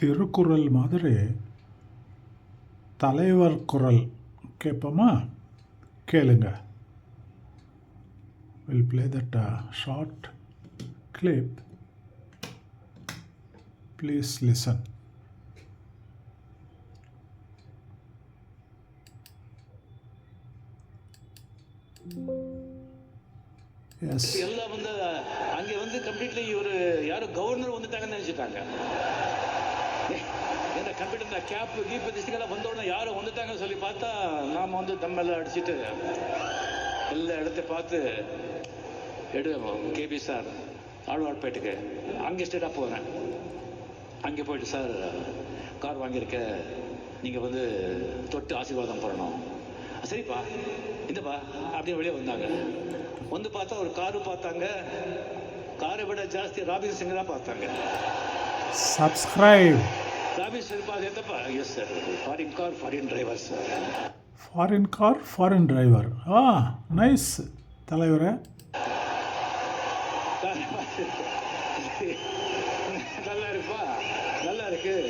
திருக்குறள் மாதிரி தலைவர் குரல் கேட்போமா? கேளுங்க. Will play that short clip. Please listen. Yes. எல்லாம் வந்து அங்கே வந்து கம்ப்ளீட்லி ஒரு யாரோ கவர்னர் வந்துட்டாங்கன்னு நினச்சிட்டாங்க. ஏன்னா கம்ப்யூட்டர் கேப் கீப் டிஸ்ட்ரிக்டெல்லாம் வந்த உடனே யாரும் வந்துட்டாங்கன்னு சொல்லி பார்த்தா நாம் வந்து தம்மெல்லாம் அடிச்சுட்டு எல்லா இடத்த பார்த்து கேபி சார் ஆழ்வார்பேட்டுக்கு அங்கே ஸ்டேட்டாக போகிறேன். அங்கே போயிட்டு சார் கார் வாங்கியிருக்க, நீங்கள் வந்து தொட்டு ஆசீர்வாதம் பண்ணணும். சரிப்பா இந்தப்பா அப்படியே வெளியே வந்தாங்க. வந்து பார்த்தா ஒரு காரு பார்த்தாங்க, காரை விட ஜாஸ்தி ராபின் சிங்கராக பார்த்தாங்க. Subscribe. ராபின் சிங் பார்த்து எத்தப்பா? Yes sir, foreign car foreign driver sir. Foreign car foreign driver. Nice தலைவரே. நல்லா இருக்குப்பா, நல்லா இருக்கு.